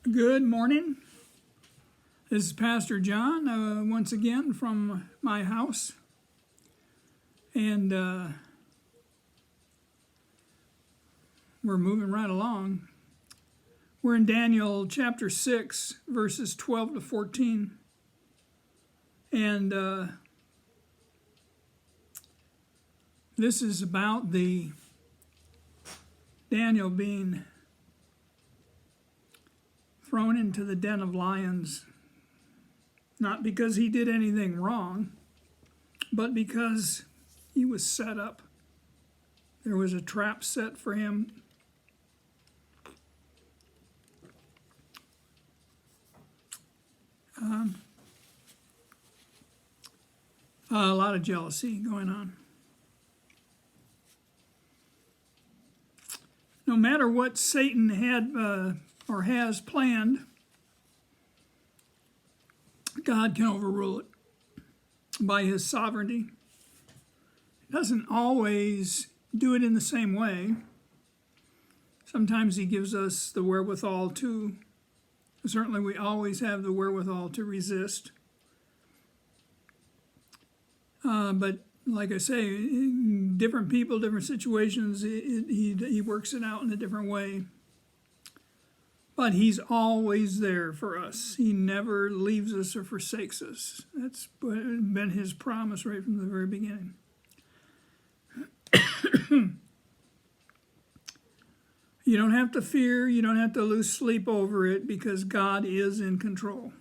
Good morning. This is Pastor John once again from my house. And we're moving right along. We're in Daniel chapter 6, verses 12 to 14. And this is about the Daniel being thrown into the den of lions, not because he did anything wrong, but because he was set up. There was a trap set for him. A lot of jealousy going on. No matter what Satan had or has planned, God can overrule it by his sovereignty. He doesn't always do it in the same way. Sometimes he gives us the wherewithal to, certainly we always have the wherewithal to resist. But like I say, different people, different situations, he works it out in a different way. But he's always there for us. He never leaves us or forsakes us. That's been his promise right from the very beginning. You don't have to fear, you don't have to lose sleep over it, because God is in control.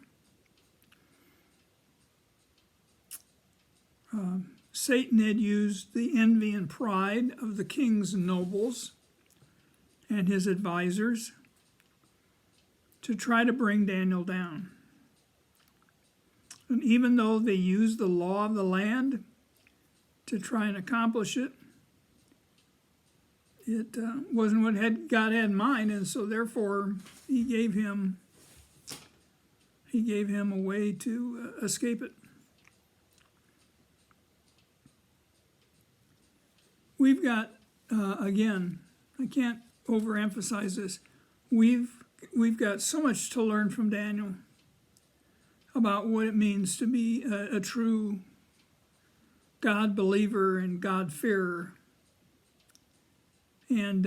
Satan had used the envy and pride of the king's nobles and his advisors to try to bring Daniel down. And even though they used the law of the land to try and accomplish it, it wasn't what God had in mind, and so therefore he gave him a way to escape it. We've got, again, I can't overemphasize this, we've got so much to learn from Daniel about what it means to be a true God believer and God fearer. And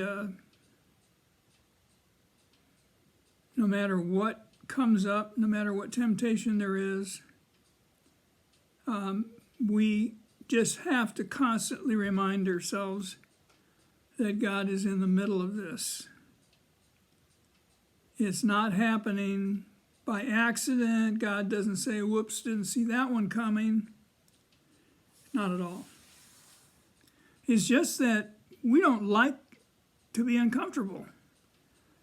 no matter what comes up, no matter what temptation there is, we just have to constantly remind ourselves that God is in the middle of this. It's not happening by accident. God doesn't say, whoops, didn't see that one coming. Not at all. It's just that we don't like to be uncomfortable.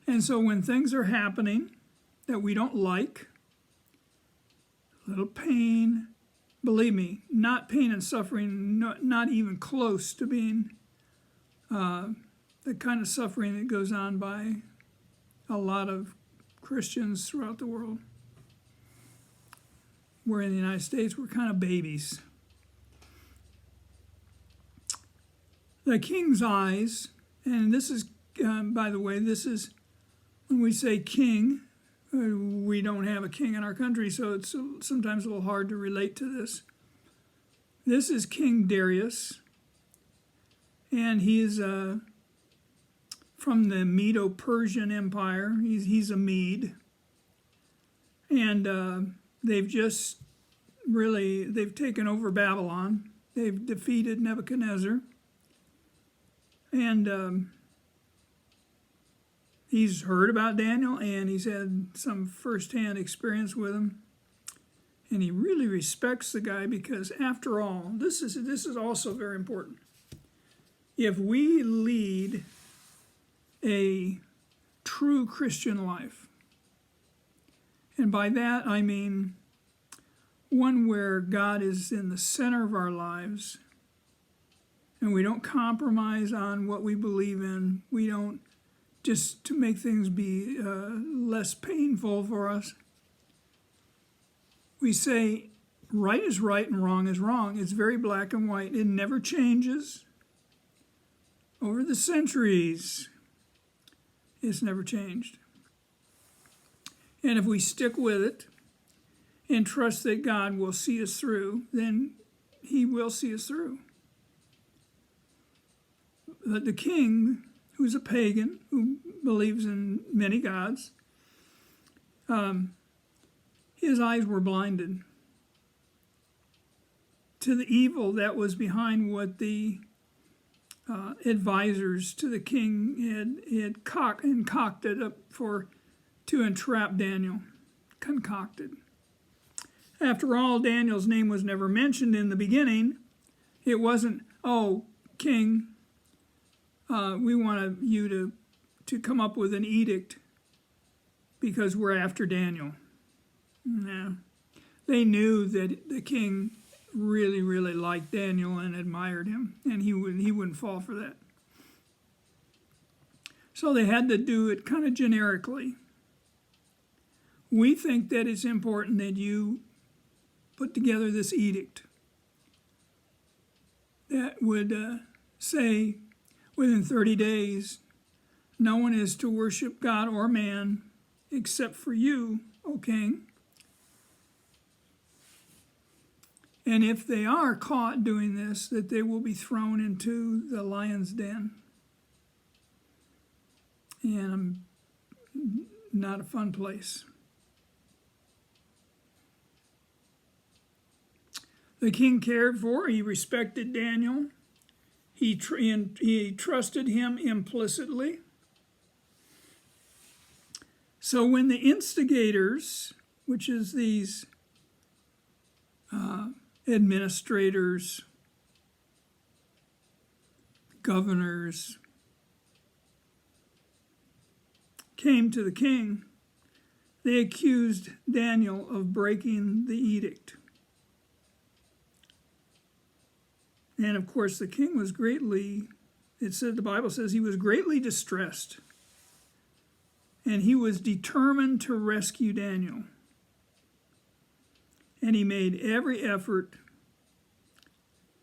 And so when things are happening that we don't like, a little pain, believe me, not pain and suffering, not even close to being the kind of suffering that goes on by a lot of Christians throughout the world. We're in the United States, we're kind of babies. The king's eyes, and this is, by the way, this is when we say king, we don't have a king in our country, so it's sometimes a little hard to relate to this. This is King Darius, and he is from the Medo-Persian Empire. He's a Mede, and they've taken over Babylon. They've defeated Nebuchadnezzar, and he's heard about Daniel, and he's had some first-hand experience with him. And he really respects the guy because, after all, this is also very important. If we lead a true Christian life, and by that I mean one where God is in the center of our lives, and we don't compromise on what we believe in, we don't, just to make things be less painful for us, we say right is right and wrong is wrong. It's very black and white. It never changes. Over the centuries, it's never changed. And if we stick with it and trust that God will see us through, then he will see us through. But the king, who's a pagan, who believes in many gods, his eyes were blinded to the evil that was behind what the advisors to the king had concocted up to entrap Daniel. Concocted. After all, Daniel's name was never mentioned in the beginning. It wasn't, oh, king, we want you to come up with an edict because we're after Daniel. No. They knew that the king really, really liked Daniel and admired him, and he wouldn't fall for that. So they had to do it kind of generically. We think that it's important that you put together this edict that would say within 30 days, no one is to worship God or man except for you, O king. And if they are caught doing this, that they will be thrown into the lion's den. And not a fun place. The king cared for, he respected Daniel. He trusted him implicitly. So when the instigators, which is these administrators, governors, came to the king, they accused Daniel of breaking the edict. And of course, the king was greatly, the Bible says he was greatly distressed. And he was determined to rescue Daniel. And he made every effort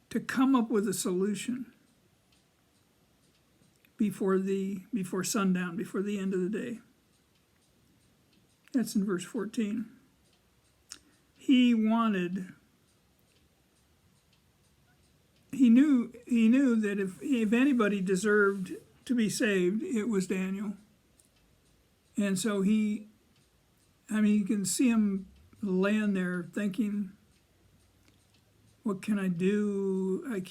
to come up with a solution before sundown, before the end of the day. That's in verse 14. He knew that if anybody deserved to be saved, it was Daniel. And so you can see him laying there thinking, what can I do? I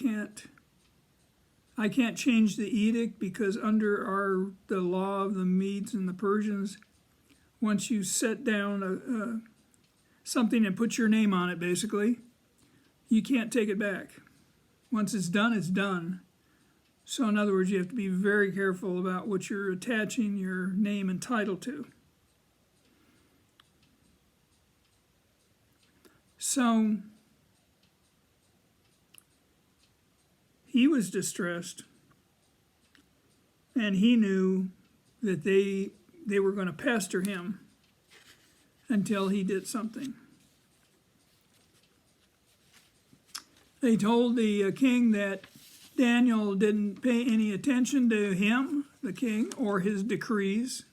can't change the edict because under the law of the Medes and the Persians, once you set down something and put your name on it, basically, you can't take it back. Once it's done, it's done. So in other words, you have to be very careful about what you're attaching your name and title to. So he was distressed, and he knew that they were going to pester him until he did something. They told the king that Daniel didn't pay any attention to him, the king, or his decrees.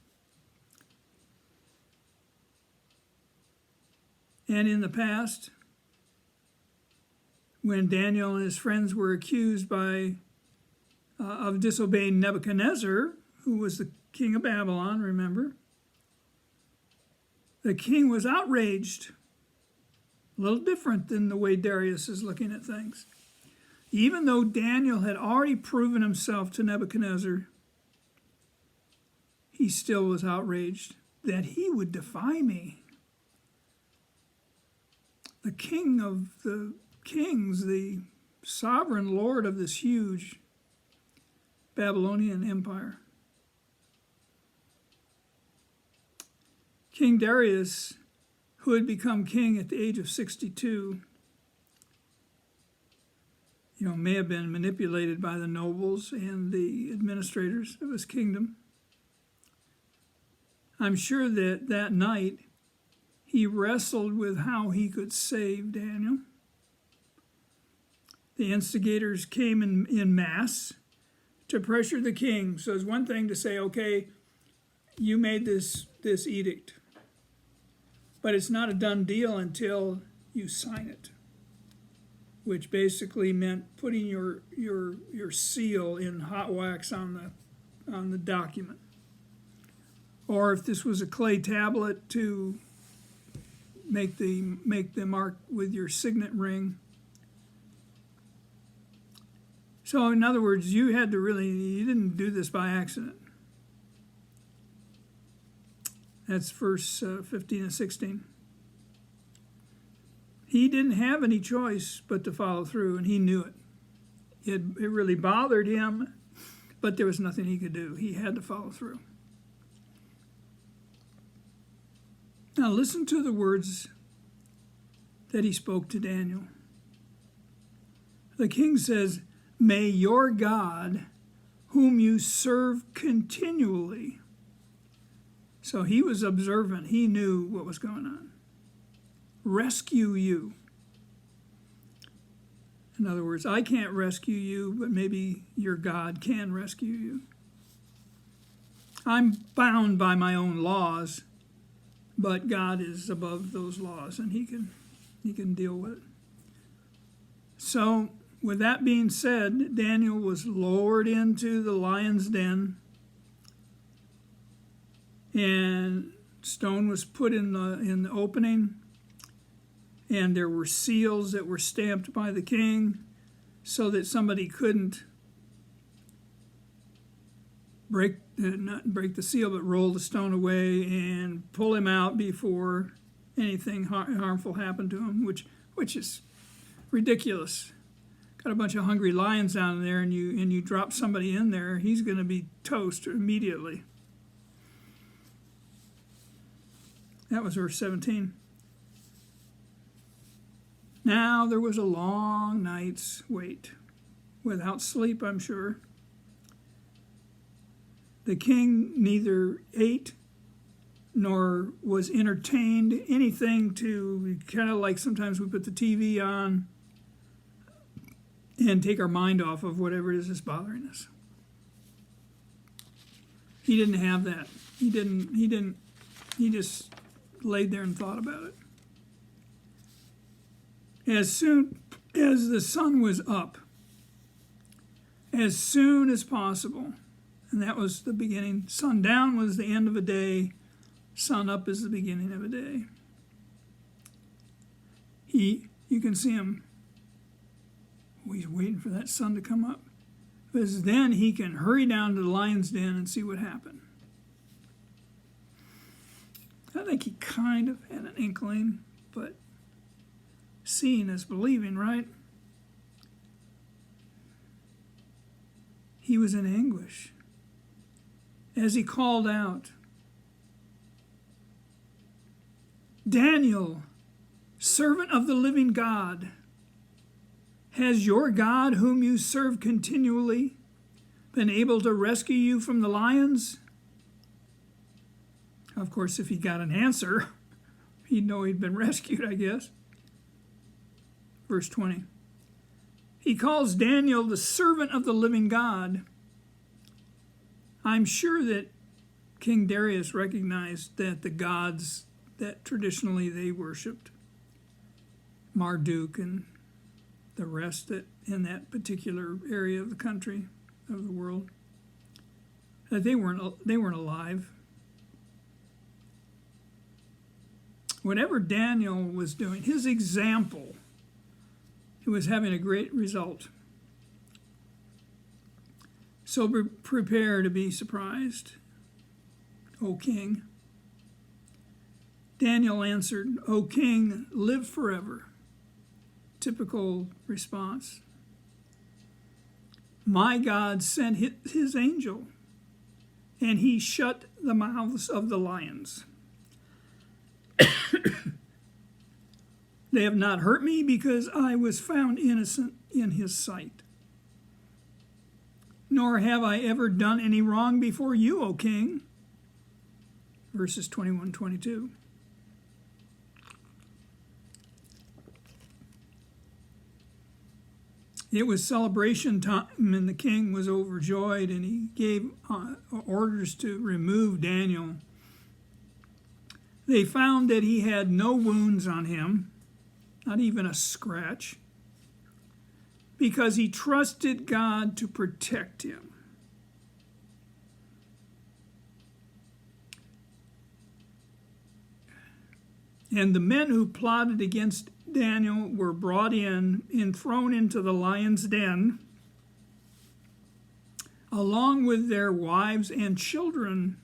And in the past, when Daniel and his friends were accused of disobeying Nebuchadnezzar, who was the king of Babylon, remember? The king was outraged. A little different than the way Darius is looking at things. Even though Daniel had already proven himself to Nebuchadnezzar, he still was outraged that he would defy me. The king of the kings, the sovereign lord of this huge Babylonian empire. King Darius, who had become king at the age of 62, may have been manipulated by the nobles and the administrators of his kingdom. I'm sure that night he wrestled with how he could save Daniel. The instigators came in mass to pressure the king. So it's one thing to say, okay, you made this edict. but it's not a done deal until you sign it, which basically meant putting your seal in hot wax on the document. Or if this was a clay tablet, to make the mark with your signet ring. So in other words, you didn't do this by accident. That's verse 15 and 16. He didn't have any choice but to follow through, and he knew it. It really bothered him, but there was nothing he could do. He had to follow through. Now listen to the words that he spoke to Daniel. The king says, "May your God, whom you serve continually." So he was observant. He knew what was going on. "Rescue you." In other words, I can't rescue you, but maybe your God can rescue you. I'm bound by my own laws, but God is above those laws, and he can deal with it. So, with that being said, Daniel was lowered into the lion's den, and stone was put in the opening, and there were seals that were stamped by the king so that somebody couldn't not break the seal, but roll the stone away and pull him out before anything harmful happened to him, which is ridiculous. Got a bunch of hungry lions down there, and you drop somebody in there, he's going to be toast immediately. That was verse 17. Now there was a long night's wait, without sleep, I'm sure. The king neither ate nor was entertained, anything to kind of like sometimes we put the TV on and take our mind off of whatever it is that's bothering us. He didn't have that. He just laid there and thought about it. As soon as the sun was up, as soon as possible, and that was the beginning. Sundown was the end of a day. Sun up is the beginning of a day. You can see him. He's waiting for that sun to come up, because then he can hurry down to the lion's den and see what happened. I think he kind of had an inkling, but seeing is believing, right? He was in anguish as he called out, "Daniel, servant of the living God, has your God, whom you serve continually, been able to rescue you from the lions?" Of course, if he got an answer, he'd know he'd been rescued, I guess. Verse 20. He calls Daniel the servant of the living God. I'm sure that King Darius recognized that the gods that traditionally they worshipped, Marduk and the rest that in that particular area of the country, of the world, that they weren't alive. Whatever Daniel was doing, his example, he was having a great result. So prepare to be surprised, O king. Daniel answered, "O king, live forever." Typical response. "My God sent his angel, and he shut the mouths of the lions. They have not hurt me because I was found innocent in his sight. Nor have I ever done any wrong before you, O king." Verses 21-22. It was celebration time, and the king was overjoyed, and he gave orders to remove Daniel. They found that he had no wounds on him, not even a scratch, because he trusted God to protect him. And the men who plotted against Daniel were brought in and thrown into the lion's den, along with their wives and children.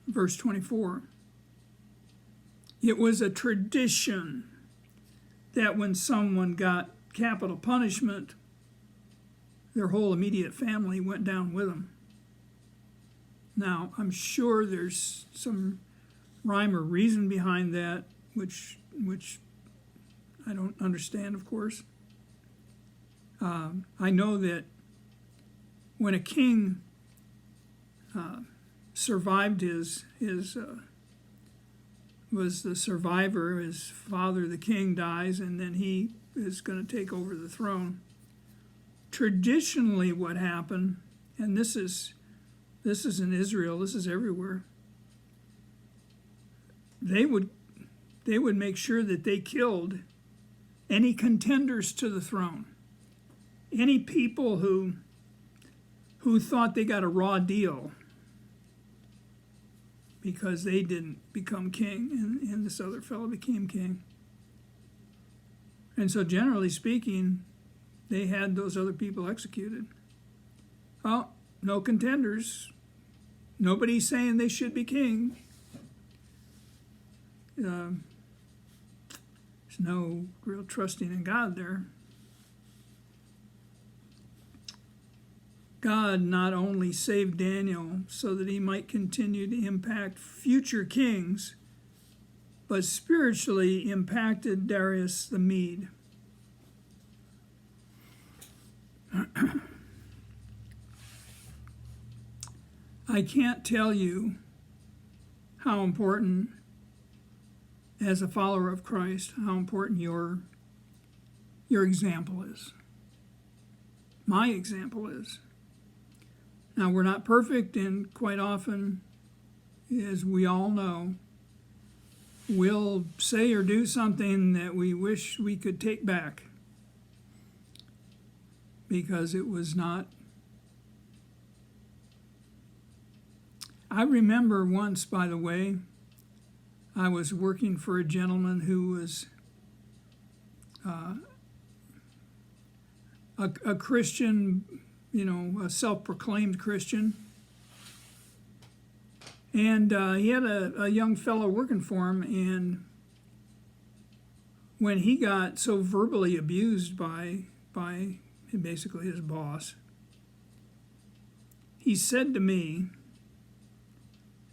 Verse 24. It was a tradition that when someone got capital punishment, their whole immediate family went down with them. Now, I'm sure there's some rhyme or reason behind that, which I don't understand, of course. I know that when a king survived was the survivor, his father, the king, dies, and then he is going to take over the throne. Traditionally, what happened, and this is in Israel, this is everywhere, they would make sure that they killed any contenders to the throne, any people who thought they got a raw deal because they didn't become king and this other fellow became king. And so generally speaking, they had those other people executed. Well, no contenders. Nobody's saying they should be king. There's no real trusting in God there. God not only saved Daniel so that he might continue to impact future kings, but spiritually impacted Darius the Mede. I can't tell you how important, as a follower of Christ, how important your example is. My example is. Now, we're not perfect, and quite often, as we all know, we'll say or do something that we wish we could take back because it was not. I remember once, by the way, I was working for a gentleman who was a Christian, a self-proclaimed Christian. And he had a young fellow working for him, and when he got so verbally abused by basically his boss, he said to me,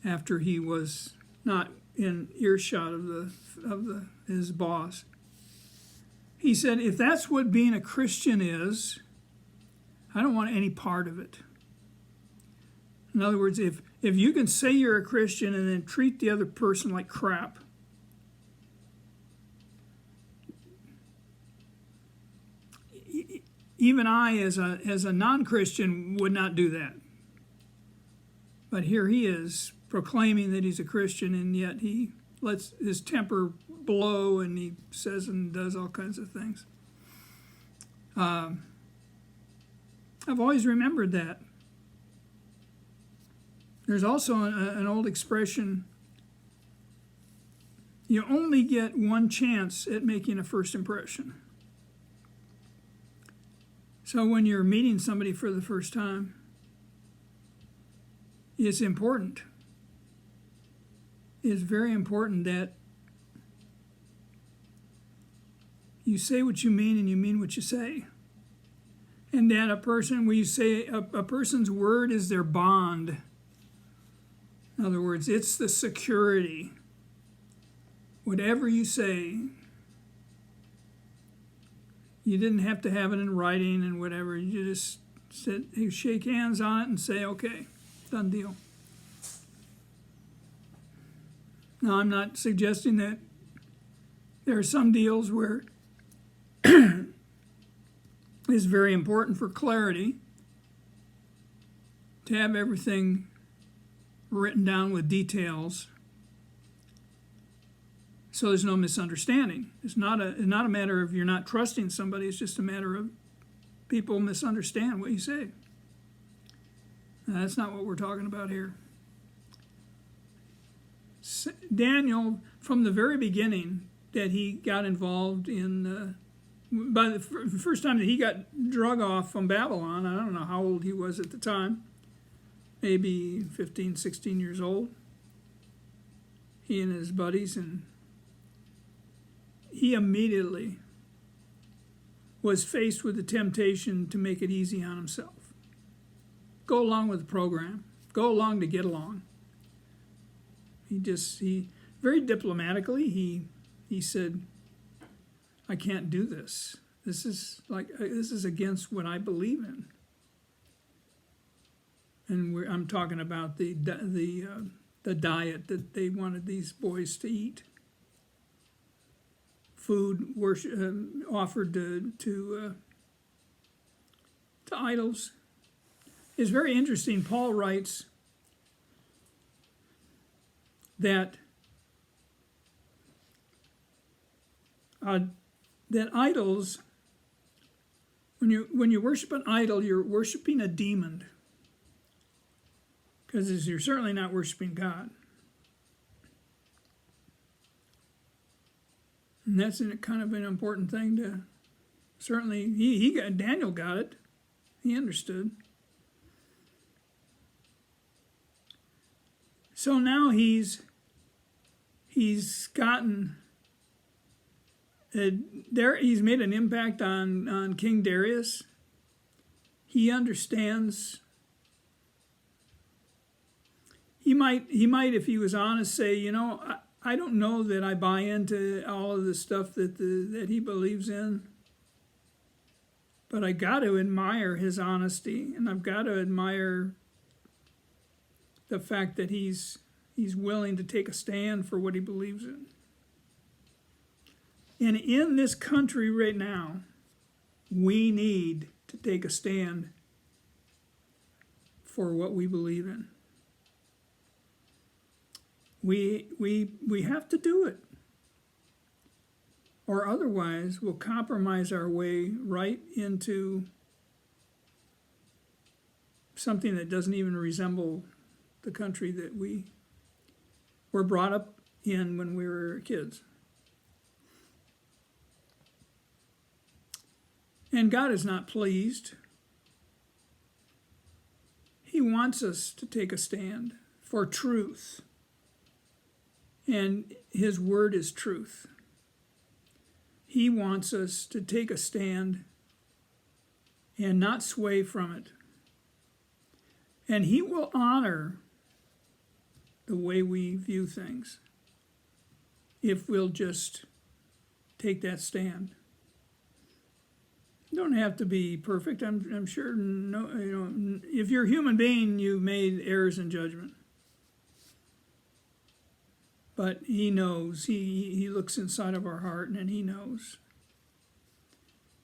after he was not in earshot of his boss, he said, if that's what being a Christian is, I don't want any part of it. In other words, if you can say you're a Christian and then treat the other person like crap, even I, as a non-Christian, would not do that. But here he is proclaiming that he's a Christian, and yet he lets his temper blow, and he says and does all kinds of things. I've always remembered that. There's also an old expression, you only get one chance at making a first impression. So when you're meeting somebody for the first time, it's important. It's very important that you say what you mean and you mean what you say. And that a person, when you say a person's word is their bond. In other words, it's the security. Whatever you say, you didn't have to have it in writing and whatever. You just you shake hands on it and say, okay, done deal. Now, I'm not suggesting that there are some deals where it's very important for clarity to have everything written down with details so there's no misunderstanding. It's not a matter of you're not trusting somebody, it's just a matter of people misunderstand what you say. Now, that's not what we're talking about here. Daniel, from the very beginning that he got involved in, by the first time that he got drug off from Babylon, I don't know how old he was at the time, maybe 15, 16 years old, he and his buddies, and he immediately was faced with the temptation to make it easy on himself. Go along with the program. Go along to get along. He very diplomatically, he said, I can't do this. This is against what I believe in. And I'm talking about the diet that they wanted these boys to eat. Food offered to idols. It's very interesting. Paul writes that idols, when you worship an idol, you're worshiping a demon, because you're certainly not worshiping God. And that's kind of an important thing to, certainly, Daniel got it. He understood. So now he's gotten, he's made an impact on King Darius. He understands. He might, if he was honest, say, I don't know that I buy into all of the stuff that he believes in, but I got to admire his honesty, and I've got to admire the fact that he's willing to take a stand for what he believes in. And in this country right now, we need to take a stand for what we believe in. We have to do it, or otherwise we'll compromise our way right into something that doesn't even resemble the country that we were brought up in when we were kids. And God is not pleased. He wants us to take a stand for truth. And his word is truth. He wants us to take a stand and not sway from it. And he will honor the way we view things if we'll just take that stand. You don't have to be perfect. I'm sure. No, if you're a human being, you've made errors in judgment. But he knows. He looks inside of our heart, and he knows.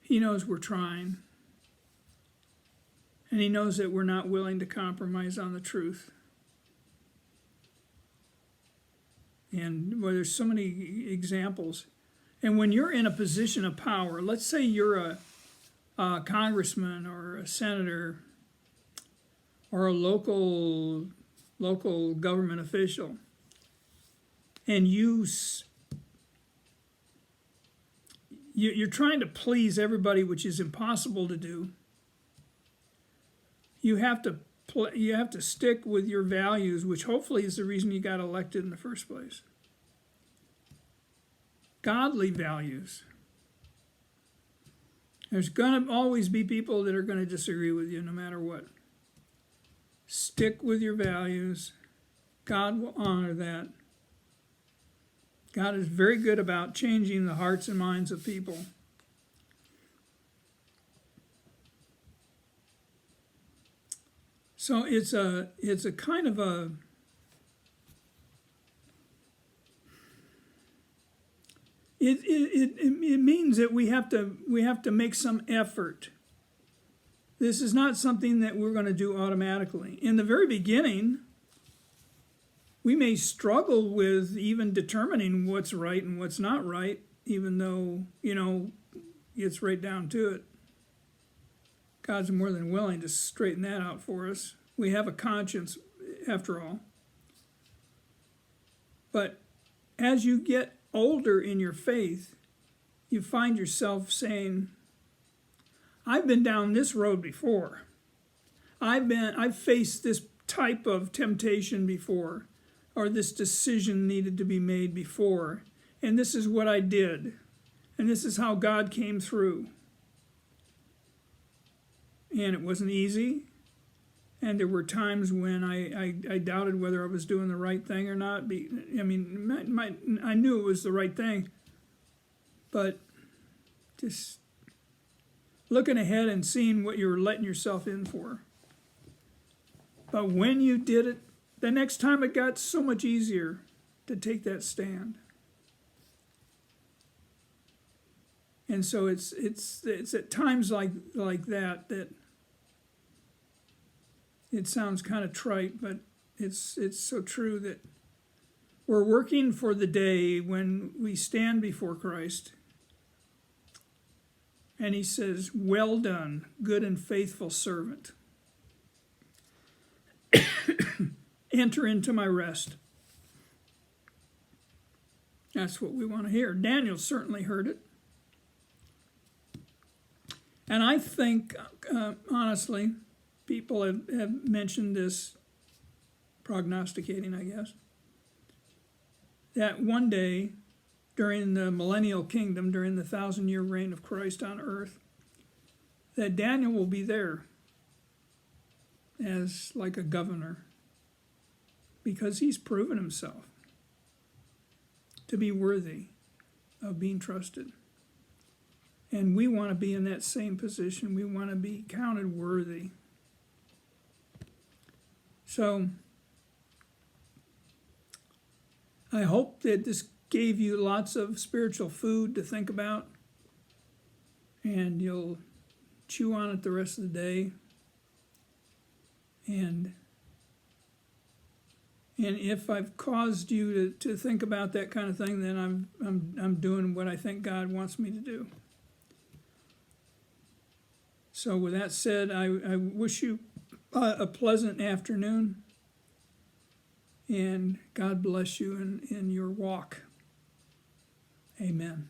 He knows we're trying. And he knows that we're not willing to compromise on the truth. And well, there's so many examples. And when you're in a position of power, let's say you're a congressman or a senator or a local government official, and you're trying to please everybody, which is impossible to do. You have to stick with your values, which hopefully is the reason you got elected in the first place. Godly values. There's going to always be people that are going to disagree with you no matter what. Stick with your values. God will honor that. God is very good about changing the hearts and minds of people. So it's a kind of a it means that we have to make some effort. This is not something that we're going to do automatically. In the very beginning, we may struggle with even determining what's right and what's not right, even though, it's right down to it. God's more than willing to straighten that out for us. We have a conscience, after all. But as you get older in your faith, you find yourself saying, I've been down this road before. I've faced this type of temptation before, or this decision needed to be made before, and this is what I did, and this is how God came through. And it wasn't easy, and there were times when I doubted whether I was doing the right thing or not. I knew it was the right thing, but just looking ahead and seeing what you're letting yourself in for. But when you did it, the next time it got so much easier to take that stand. And so it's at times like that it sounds kind of trite, but it's so true that we're working for the day when we stand before Christ. And he says, well done, good and faithful servant. Enter into my rest. That's what we want to hear. Daniel certainly heard it. And I think, honestly, people have mentioned this, prognosticating, I guess, that one day during the millennial kingdom, during the 1,000-year reign of Christ on earth, that Daniel will be there as like a governor, because he's proven himself to be worthy of being trusted. And we want to be in that same position. We want to be counted worthy. So I hope that this gave you lots of spiritual food to think about, and you'll chew on it the rest of the day. And if I've caused you to think about that kind of thing, then I'm doing what I think God wants me to do. So with that said, I wish you a pleasant afternoon, and God bless you in your walk. Amen.